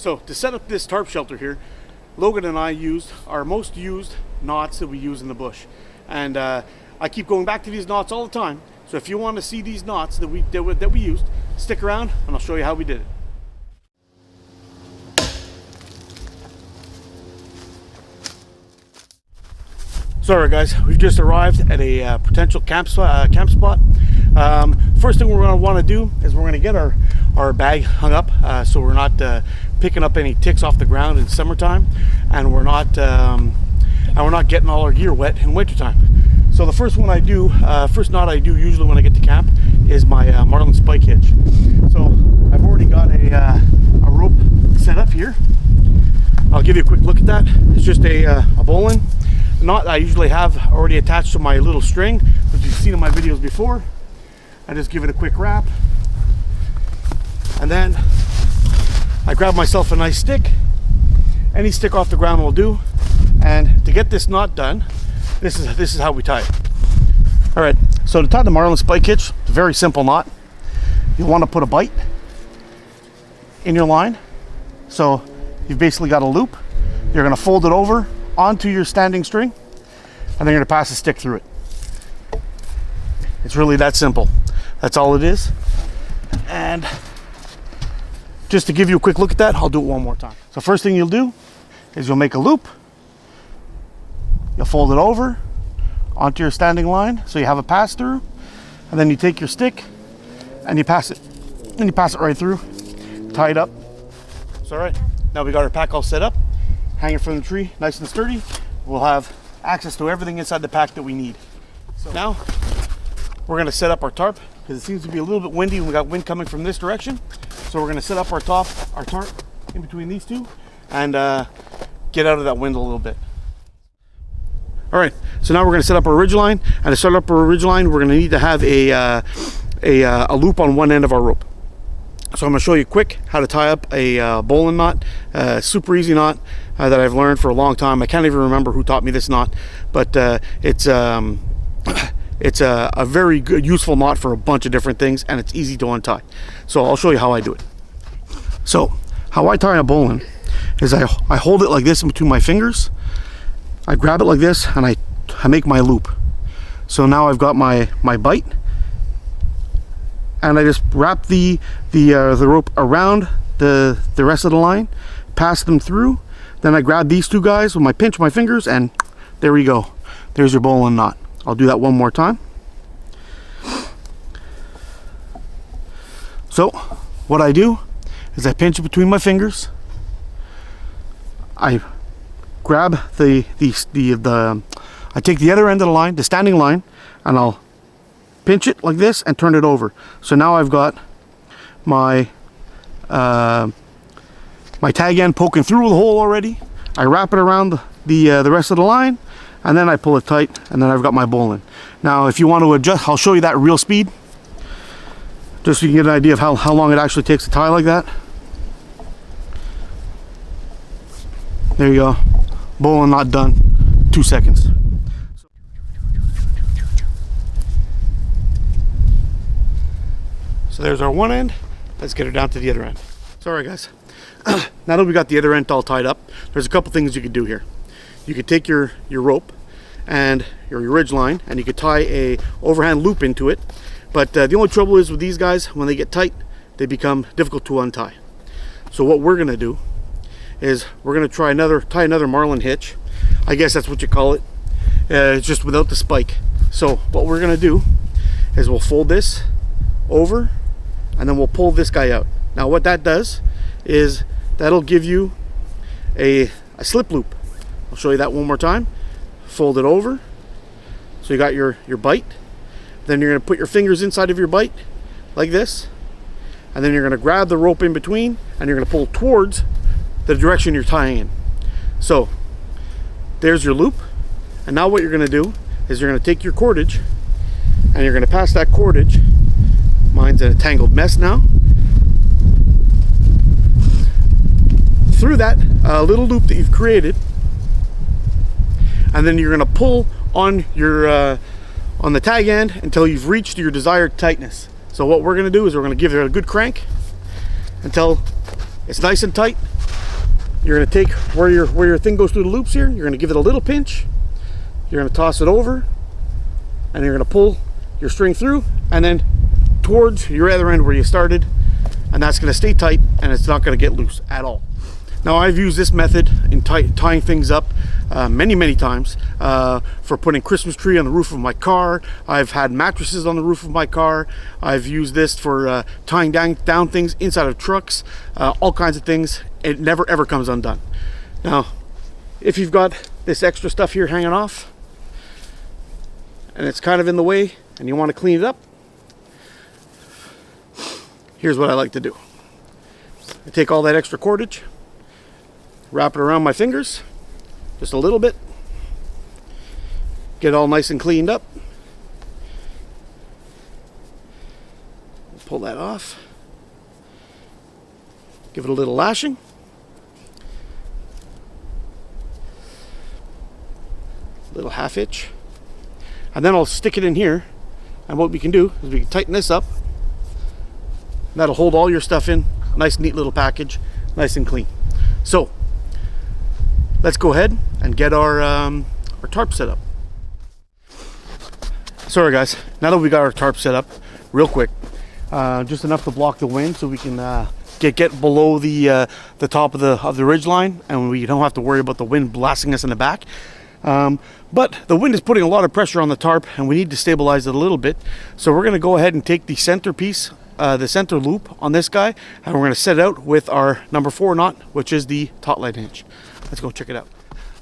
So to set up this tarp shelter here, Logan and I used our most used knots that we use in the bush. And I keep going back to these knots all the time. So if you want to see these knots that we used, stick around and I'll show you how we did it. So alright guys, we've just arrived at a potential camp spot. First thing we're going to want to do is we're going to get our bag hung up so we're not picking up any ticks off the ground in summertime, and we're not getting all our gear wet in wintertime. So the first knot I do usually when I get to camp is my marlin spike hitch. So I've already got a rope set up here. I'll give you a quick look at that. It's just a bowline knot I usually have already attached to my little string, which you've seen in my videos before. I just give it a quick wrap, and then I grab myself a nice stick. Any stick off the ground will do. And to get this knot done, this is how we tie it. All right, so to tie the marlin spike hitch, it's a very simple knot. You want to put a bite in your line. So you've basically got a loop. You're going to fold it over onto your standing string, and then you're going to pass a stick through it. It's really that simple. That's all it is. And just to give you a quick look at that, I'll do it one more time. So first thing you'll do is you'll make a loop. You'll fold it over onto your standing line so you have a pass through, and then you take your stick and you pass it, and you pass it right through, tie it up. So all right, now we got our pack all set up, hang it from the tree nice and sturdy. We'll have access to everything inside the pack that we need. So now we're going to set up our tarp because it seems to be a little bit windy and we got wind coming from this direction. So we're going to set up our tarp in between these two and get out of that wind a little bit. All right, so now we're going to set up our ridgeline, and to set up our ridgeline, we're going to need to have a loop on one end of our rope. So I'm going to show you quick how to tie up a bowline knot, super easy knot that I've learned for a long time. I can't even remember who taught me this knot, but it's a very good, useful knot for a bunch of different things, and it's easy to untie. So I'll show you how I do it. So how I tie a bowline is I hold it like this in between my fingers. I grab it like this and I make my loop. So now I've got my bite, and I just wrap the rope around the rest of the line, pass them through. Then I grab these two guys with my my fingers, and there we go. There's your bowline knot. I'll do that one more time. So what I do is I pinch it between my fingers. I grab I take the other end of the line, the standing line, and I'll pinch it like this and turn it over. So now I've got my my tag end poking through the hole already. I wrap it around the rest of the line, and then I pull it tight, and then I've got my bowline. Now if you want to adjust, I'll show you that real speed, just so you can get an idea of how long it actually takes to tie like that. There you go. Bowline knot done. 2 seconds. So there's our one end. Let's get her down to the other end. So alright guys, now that we got the other end all tied up, there's a couple things you could do here. You could take your rope and your ridge line, and you could tie a overhand loop into it. But the only trouble is with these guys, when they get tight, they become difficult to untie. So what we're gonna do is we're gonna tie another marlin hitch. I guess that's what you call it. It's just without the spike. So what we're gonna do is we'll fold this over, and then we'll pull this guy out. Now what that does is that'll give you a slip loop. I'll show you that one more time. Fold it over, so you got your bite. Then you're gonna put your fingers inside of your bite like this, and then you're gonna grab the rope in between, and you're gonna pull towards the direction you're tying in. So there's your loop, and now what you're going to do is you're going to take your cordage, and you're going to pass that cordage, mine's in a tangled mess now, through that little loop that you've created, and then you're going to pull on your on the tag end until you've reached your desired tightness. So what we're going to do is we're going to give it a good crank until it's nice and tight, you're going to take where your thing goes through the loops here, you're going to give it a little pinch, you're going to toss it over, and you're going to pull your string through and then towards your other end where you started, and that's going to stay tight and it's not going to get loose at all. Now, I've used this method in tying things up many times for putting Christmas tree on the roof of my car. I've had mattresses on the roof of my car. I've used this for tying down things inside of trucks, all kinds of things. It never ever comes undone. Now, if you've got this extra stuff here hanging off and it's kind of in the way and you want to clean it up, here's what I like to do. I take all that extra cordage, wrap it around my fingers just a little bit, get it all nice and cleaned up, pull that off, give it a little lashing, little half hitch, and then I'll stick it in here. And what we can do is we can tighten this up. That'll hold all your stuff in. Nice neat little package, nice and clean. So let's go ahead and get our tarp set up. Sorry guys, now that we got our tarp set up real quick, just enough to block the wind so we can get below the top of the ridge line, and we don't have to worry about the wind blasting us in the back. But the wind is putting a lot of pressure on the tarp and we need to stabilize it a little bit. So we're going to go ahead and take the center piece, the center loop on this guy, and we're going to set it out with our number 4 knot, which is the taut line hitch. Let's go check it out.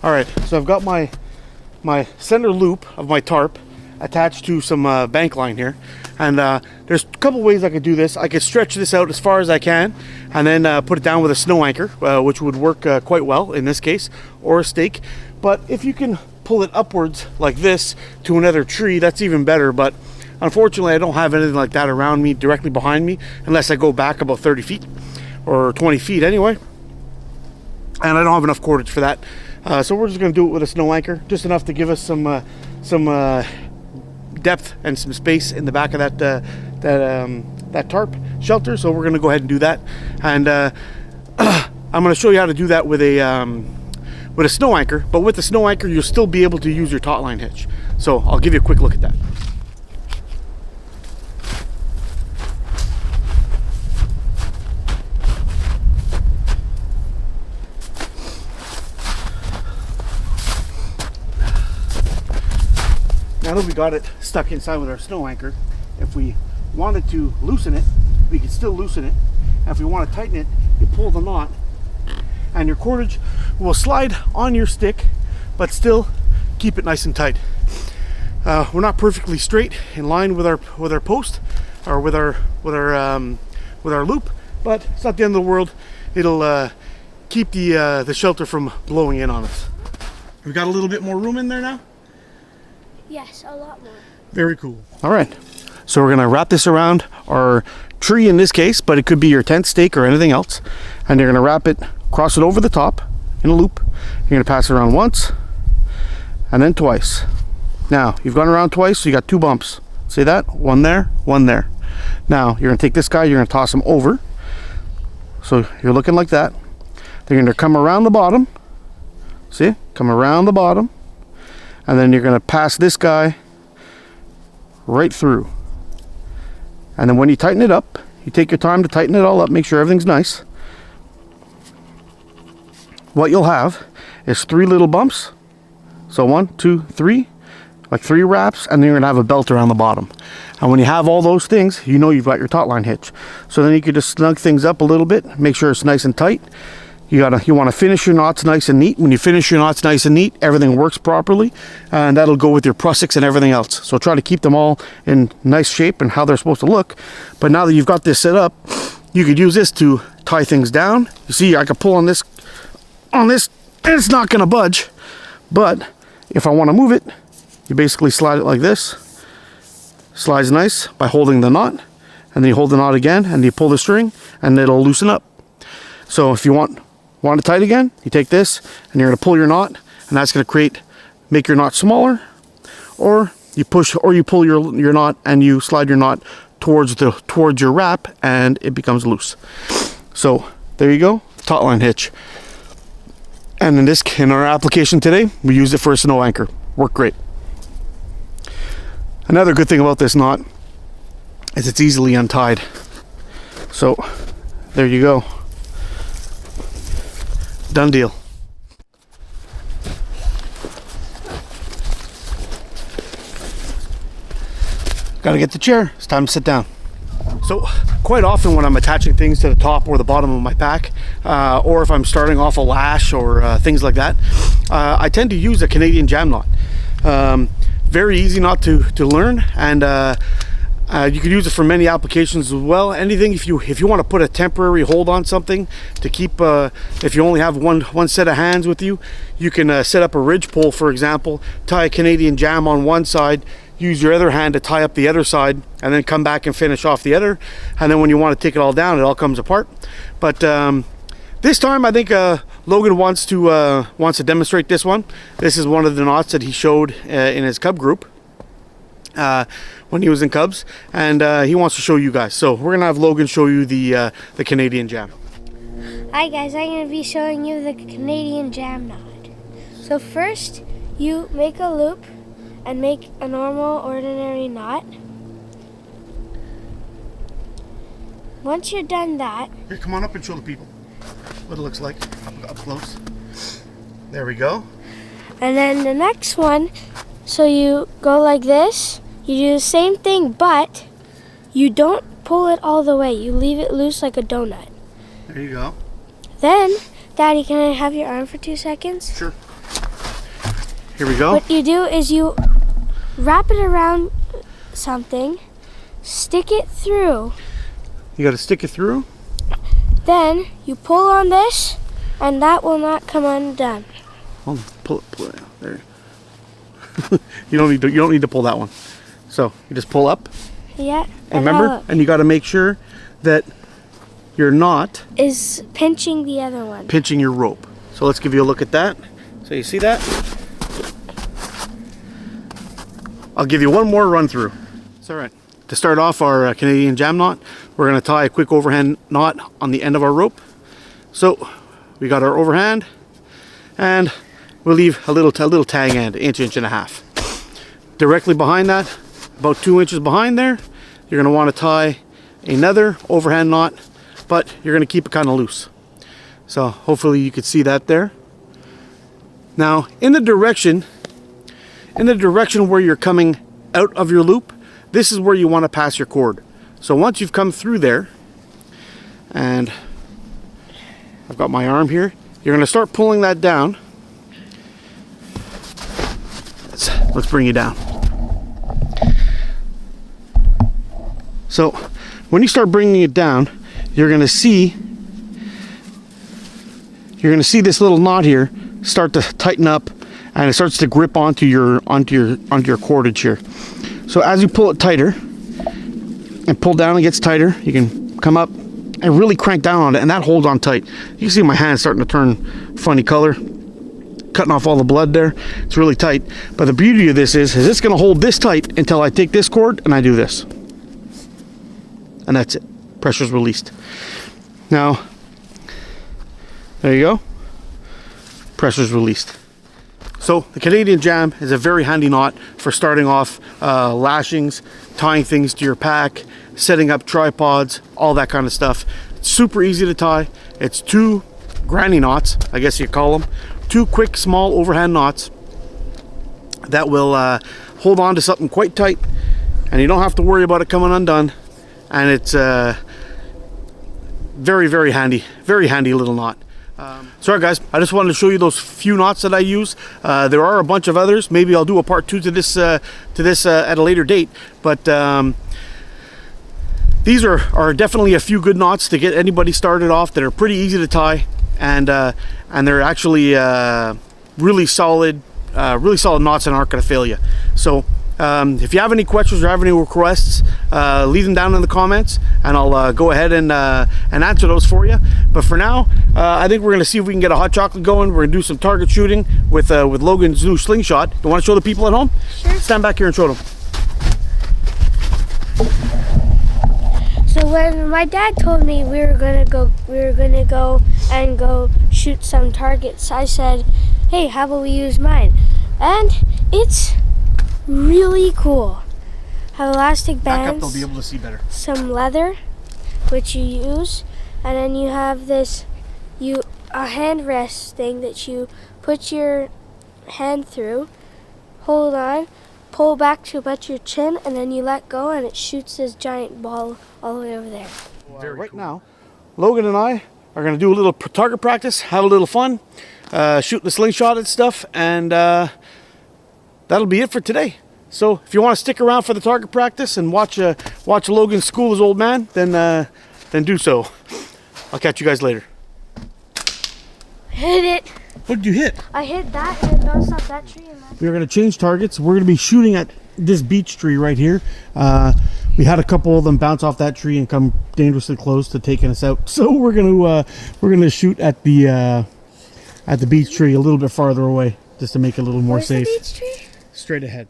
All right, so I've got my center loop of my tarp attached to some bank line here, and there's a couple ways I could do this. I could stretch this out as far as I can and then put it down with a snow anchor, which would work quite well in this case, or a stake. But if you can pull it upwards like this to another tree, that's even better. But unfortunately, I don't have anything like that around me, directly behind me, unless I go back about 30 feet or 20 feet anyway. And I don't have enough cordage for that. So we're just going to do it with a snow anchor, just enough to give us some depth and some space in the back of that tarp shelter. So we're going to go ahead and do that. And I'm going to show you how to do that with a snow anchor, but with the snow anchor you'll still be able to use your taut line hitch. So I'll give you a quick look at that. Now that we got it stuck inside with our snow anchor, if we wanted to loosen it, we could still loosen it. And if we want to tighten it, you pull the knot and your cordage will slide on your stick, but still keep it nice and tight. We're not perfectly straight in line with our post or with our loop, but it's not the end of the world. It'll keep the shelter from blowing in on us. We've got a little bit more room in there now. Yes, a lot more. Very cool. All right, so we're gonna wrap this around our tree in this case, but it could be your tent stake or anything else, and you're gonna wrap it, cross it over the top in a loop. You're gonna pass it around once and then twice. Now you've gone around twice, so you got 2 bumps. See that? One there, one there. Now you're gonna take this guy, you're gonna toss him over, so you're looking like that. Then you're gonna come around the bottom. See, come around the bottom, and then you're gonna pass this guy right through. And then when you tighten it up, you take your time to tighten it all up, make sure everything's nice. What you'll have is 3 little bumps. So 1, 2, 3, like 3 wraps, and then you're gonna have a belt around the bottom. And when you have all those things, you know you've got your taut line hitch. So then you can just snug things up a little bit, make sure it's nice and tight. You want to finish your knots nice and neat. When you finish your knots nice and neat, everything works properly, and that'll go with your prussics and everything else. So try to keep them all in nice shape and how they're supposed to look. But now that you've got this set up, you could use this to tie things down. You see, I could pull on this, and it's not going to budge. But if I want to move it, you basically slide it like this. Slides nice by holding the knot, and then you hold the knot again, and you pull the string, and it'll loosen up. So if you want it tight again, you take this and you're going to pull your knot, and that's going to make your knot smaller, or you push or you pull your knot and you slide your knot towards your wrap, and it becomes loose. So there you go, taut line hitch. And in our application today, we used it for a snow anchor. Worked great. Another good thing about this knot is it's easily untied. So there you go. Done deal. Gotta get the chair. It's time to sit down. So quite often when I'm attaching things to the top or the bottom of my pack, or if I'm starting off a lash or things like that, I tend to use a Canadian jam knot. Very easy knot to learn, and you can use it for many applications as well. Anything if you want to put a temporary hold on something to keep, if you only have one set of hands with you, you can set up a ridge pole, for example, tie a Canadian jam on one side, use your other hand to tie up the other side, and then come back and finish off the other. And then when you want to take it all down, it all comes apart. But this time I think Logan wants to demonstrate this one. This is one of the knots that he showed in his cub group when he was in Cubs, and he wants to show you guys. So we're gonna have Logan show you the Canadian jam. Hi guys, I'm going to be showing you the Canadian jam knot. So first, you make a loop and make a normal, ordinary knot. Once you're done that... Here, come on up and show the people what it looks like up close. There we go. And then the next one, so you go like this. You do the same thing, but you don't pull it all the way. You leave it loose like a donut. There you go. Then, Daddy, can I have your arm for 2 seconds? Sure. Here we go. What you do is you wrap it around something, stick it through. You got to stick it through. Then you pull on this, and that will not come undone. Oh, pull it out there. you don't need to pull that one. So you just pull up. Yeah. And remember, and you got to make sure that your knot is pinching the other one. Pinching your rope. So let's give you a look at that. So you see that? I'll give you one more run through. It's all right. To start off our Canadian jam knot, we're going to tie a quick overhand knot on the end of our rope. So we got our overhand, and we'll leave a little tag end, inch and a half. Directly behind that, about 2 inches behind there, you're going to want to tie another overhand knot, but you're going to keep it kind of loose. So hopefully you could see that there. Now in the direction where you're coming out of your loop, this is where you want to pass your cord. So once you've come through there, and I've got my arm here, you're going to start pulling that down. Let's bring you down. So when you start bringing it down, you're going to see this little knot here start to tighten up, and it starts to grip onto your cordage here. So as you pull it tighter and pull down, it gets tighter. You can come up and really crank down on it, and that holds on tight. You can see my hand starting to turn funny color, cutting off all the blood there. It's really tight. But the beauty of this is it's going to hold this tight until I take this cord and I do this. And that's it. Pressure's released. Now, there you go. Pressure's released. So the Canadian jam is a very handy knot for starting off lashings, tying things to your pack, setting up tripods, all that kind of stuff. It's super easy to tie. It's 2 granny knots, I guess you call them. 2 quick, small overhand knots that will hold on to something quite tight, and you don't have to worry about it coming undone. And it's very, very handy little knot. Sorry guys, I just wanted to show you those few knots that I use. There are a bunch of others. Maybe I'll do a part 2 to this at a later date. But these are definitely a few good knots to get anybody started off that are pretty easy to tie, and they're actually really solid knots and aren't going to fail you. So if you have any questions or have any requests, leave them down in the comments, and I'll go ahead and answer those for you. But for now, I think we're going to see if we can get a hot chocolate going. We're going to do some target shooting with Logan's new slingshot. You want to show the people at home? Sure. Stand back here and show them. So when my dad told me we were gonna go and go shoot shoot some targets, I said, hey, how about we use mine? And it's really cool. Have elastic Back up, bands, they'll be able to see better. some leather, which you use, and then you have this, a hand rest thing that you put your hand through, hold on, pull back to about your chin, and then you let go, and it shoots this giant ball all the way over there. Right now, Logan and I are going to do a little target practice, have a little fun, shoot the slingshot and stuff, and that'll be it for today. So if you want to stick around for the target practice and watch Logan school his old man, then do so. I'll catch you guys later. Hit it. What did you hit? I hit that and it bounced off that tree. We're going to change targets. We're going to be shooting at this beech tree right here. We had a couple of them bounce off that tree and come dangerously close to taking us out. So we're going to shoot at the beech tree a little bit farther away, just to make it a little more Where's safe. The beech tree? Straight ahead.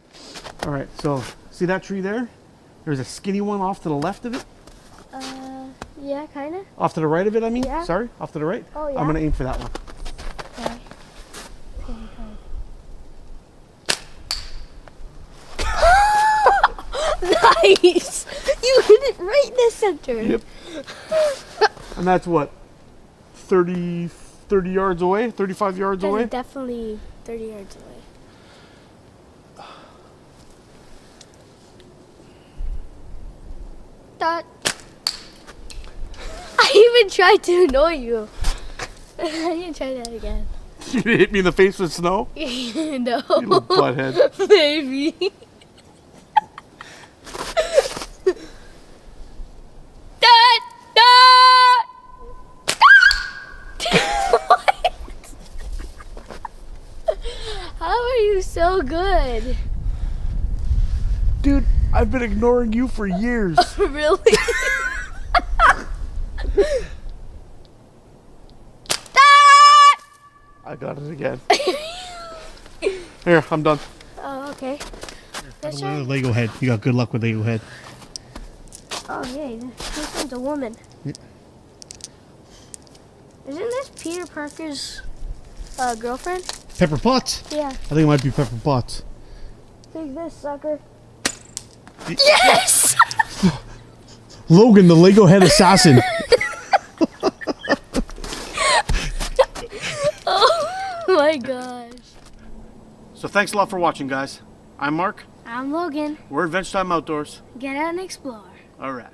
All right. So see that tree there? There's a skinny one off to the left of it. Yeah, kind of. Off to the right of it, I mean. Yeah. Sorry, off to the right. Oh, yeah. I'm going to aim for that one. Okay. Nice! You hit it right in the center. Yep. And that's what, 30 yards away, 35 yards away? Definitely 30 yards away. Dot. I even tried to annoy you. I didn't try that again. You hit me in the face with snow? No. You little butthead. Maybe. Dot! Dot! What? How are you so good? Dude, I've been ignoring you for years. Really? I got it again. Here, I'm done. Oh, okay. Let's Another try. Lego head. You got good luck with Lego head. Oh, yay. This one's a woman. Yeah. Isn't this Peter Parker's girlfriend? Pepper Potts? Yeah. I think it might be Pepper Potts. Take this, sucker. Yes! Logan, the Lego head assassin. Oh my gosh. So thanks a lot for watching, guys. I'm Mark. I'm Logan. We're Adventure Time Outdoors. Get out and explore. All right.